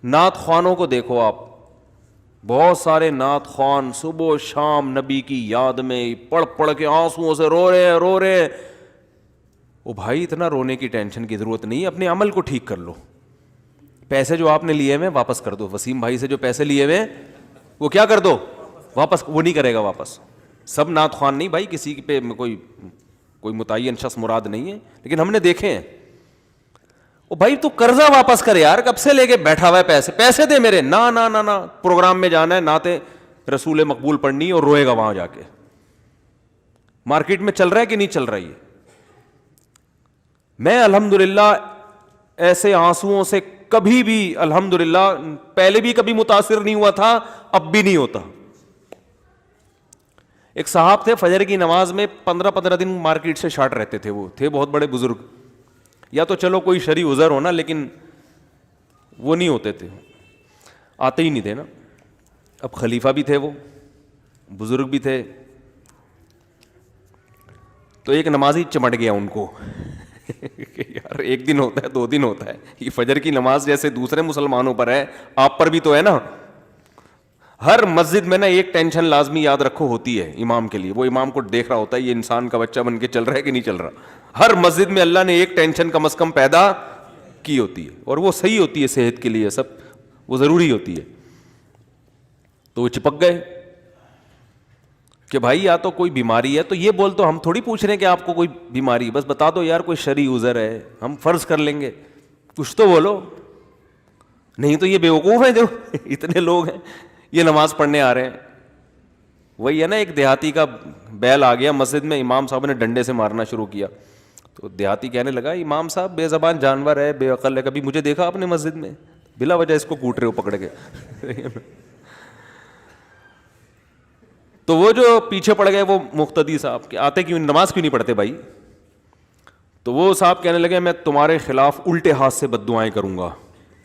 نعت خوانوں کو دیکھو آپ, بہت سارے نعت خوان صبح و شام نبی کی یاد میں پڑھ پڑھ کے آنسوؤں سے رو رہے ہیں. او بھائی اتنا رونے کی ٹینشن کی ضرورت نہیں ہے, اپنے عمل کو ٹھیک کر لو. پیسے جو آپ نے لیے ہوئے واپس کر دو. وسیم بھائی سے جو پیسے لیے ہوئے وہ کیا کر دو واپس, وہ نہیں کرے گا واپس. سب نعت خوان نہیں بھائی, کسی پہ کوئی متعین شخص مراد نہیں ہے, لیکن ہم نے دیکھے ہیں. او بھائی تو قرضہ واپس کر یار, کب سے لے کے بیٹھا ہوا ہے, پیسے دے میرے. نہ پروگرام میں جانا ہے, نعت رسول مقبول پڑھنی اور روئے گا وہاں جا کے. مارکیٹ میں چل رہا ہے کہ نہیں چل رہا ہے؟ میں الحمدللہ ایسے آنسوؤں سے کبھی بھی الحمدللہ پہلے بھی کبھی متاثر نہیں ہوا تھا, اب بھی نہیں ہوتا. ایک صاحب تھے فجر کی نماز میں 15 دن مارکیٹ سے شارٹ رہتے تھے. وہ تھے بہت بڑے بزرگ, یا تو چلو کوئی شرعی عذر ہونا, لیکن وہ نہیں ہوتے تھے, آتے ہی نہیں تھے نا. اب خلیفہ بھی تھے, وہ بزرگ بھی تھے. تو ایک نمازی چمٹ گیا ان کو کہ یار ایک دن ہوتا ہے, 2 دن ہوتا ہے, یہ فجر کی نماز جیسے دوسرے مسلمانوں پر ہے آپ پر بھی تو ہے نا. ہر مسجد میں نا ایک ٹینشن لازمی یاد رکھو ہوتی ہے امام کے لیے. وہ امام کو دیکھ رہا ہوتا ہے یہ انسان کا بچہ بن کے چل رہا ہے کہ نہیں چل رہا. ہر مسجد میں اللہ نے ایک ٹینشن کم از کم پیدا کی ہوتی ہے, اور وہ صحیح ہوتی ہے صحت کے لیے, سب وہ ضروری ہوتی ہے. تو وہ چپک گئے کہ بھائی یا تو کوئی بیماری ہے, تو یہ بول تو ہم تھوڑی پوچھ رہے ہیں کہ آپ کو کوئی بیماری, بس بتا دو یار کوئی شرعی عذر ہے, ہم فرض کر لیں گے, کچھ تو بولو. نہیں تو یہ بیوقوف ہیں جو اتنے لوگ ہیں یہ نماز پڑھنے آ رہے ہیں. وہی ہے نا, ایک دیہاتی کا بیل آ گیا مسجد میں, امام صاحب نے ڈنڈے سے مارنا شروع کیا. تو دیہاتی کہنے لگا امام صاحب بے زبان جانور ہے, بے عقل ہے, کبھی مجھے دیکھا آپ نے مسجد میں, بلا وجہ اس کو کوٹ رہے ہو پکڑ کے. تو وہ جو پیچھے پڑ گئے وہ مقتدی صاحب کہ آتے کیوں, نماز کیوں نہیں پڑھتے بھائی؟ تو وہ صاحب کہنے لگے میں تمہارے خلاف الٹے ہاتھ سے بد دعائیں کروں گا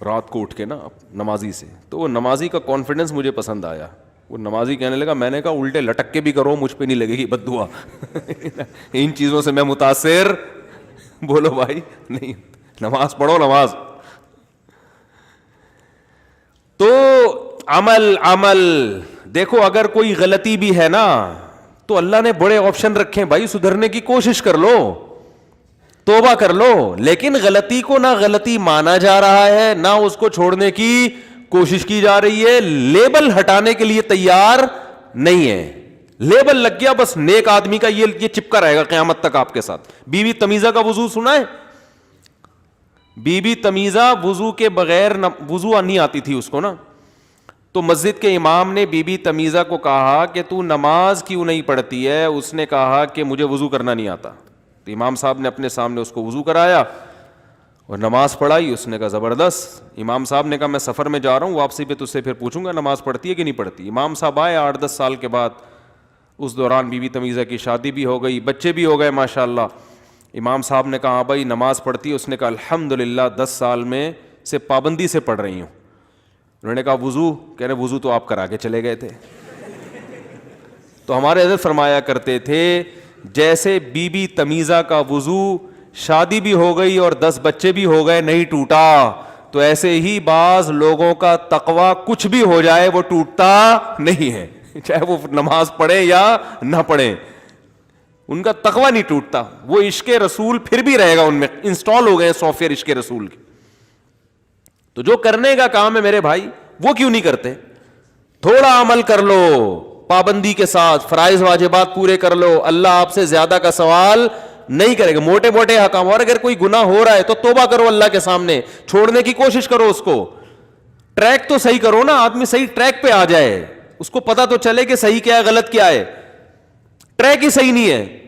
رات کو اٹھ کے نا نمازی سے. تو وہ نمازی کا کانفیڈنس مجھے پسند آیا. وہ نمازی کہنے لگا میں نے کہا الٹے لٹک کے بھی کرو, مجھ پہ نہیں لگے گی بد دعا. ان چیزوں سے میں متاثر, بولو بھائی نہیں, نماز پڑھو نماز. تو عمل دیکھو, اگر کوئی غلطی بھی ہے نا تو اللہ نے بڑے آپشن رکھے بھائی, سدھرنے کی کوشش کر لو, توبہ کر لو. لیکن غلطی کو نہ غلطی مانا جا رہا ہے, نہ اس کو چھوڑنے کی کوشش کی جا رہی ہے. لیبل ہٹانے کے لیے تیار نہیں ہے. لیبل لگ گیا بس نیک آدمی کا, یہ چپکا رہے گا قیامت تک آپ کے ساتھ. بی بی تمیزہ کا وضو سنا ہے؟ بی بی تمیزہ وضو کے بغیر وضو نہیں آتی تھی اس کو نا, تو مسجد کے امام نے بی بی تمیزہ کو کہا کہ تو نماز کیوں نہیں پڑھتی ہے؟ اس نے کہا کہ مجھے وضو کرنا نہیں آتا. تو امام صاحب نے اپنے سامنے اس کو وضو کرایا اور نماز پڑھائی. اس نے کہا زبردست. امام صاحب نے کہا میں سفر میں جا رہا ہوں, واپسی پہ تجھ سے پھر پوچھوں گا نماز پڑھتی ہے کہ نہیں پڑھتی. امام صاحب آئے 8-10 سال کے بعد, اس دوران بی بی تمیزہ کی شادی بھی ہو گئی, بچے بھی ہو گئے ماشاءاللہ. امام صاحب نے کہا ہاں بھائی نماز پڑھتی ہے؟ اس نے کہا الحمدللہ 10 سال میں سے پابندی سے پڑھ رہی ہوں. انہوں نے کہا وضو؟ کہہ رہے وضو تو آپ کرا کے چلے گئے تھے. تو ہمارے حضرت فرمایا کرتے تھے جیسے بی بی تمیزہ کا وضو شادی بھی ہو گئی اور 10 بچے بھی ہو گئے نہیں ٹوٹا, تو ایسے ہی بعض لوگوں کا تقویٰ کچھ بھی ہو جائے وہ ٹوٹتا نہیں ہے, چاہے وہ نماز پڑھے یا نہ پڑھے, ان کا تقویٰ نہیں ٹوٹتا. وہ عشق رسول پھر بھی رہے گا ان میں, انسٹال ہو گئے سافٹ ویئر عشق رسول کے. تو جو کرنے کا کام ہے میرے بھائی وہ کیوں نہیں کرتے؟ تھوڑا عمل کر لو پابندی کے ساتھ, فرائض واجبات پورے کر لو, اللہ آپ سے زیادہ کا سوال نہیں کرے گا. موٹے موٹے حکام, اور اگر کوئی گناہ ہو رہا ہے تو توبہ کرو اللہ کے سامنے, چھوڑنے کی کوشش کرو اس کو. ٹریک تو صحیح کرو نا, آدمی صحیح ٹریک پہ آ جائے, اس کو پتا تو چلے کہ صحیح کیا ہے غلط کیا ہے. ٹریک ہی صحیح نہیں ہے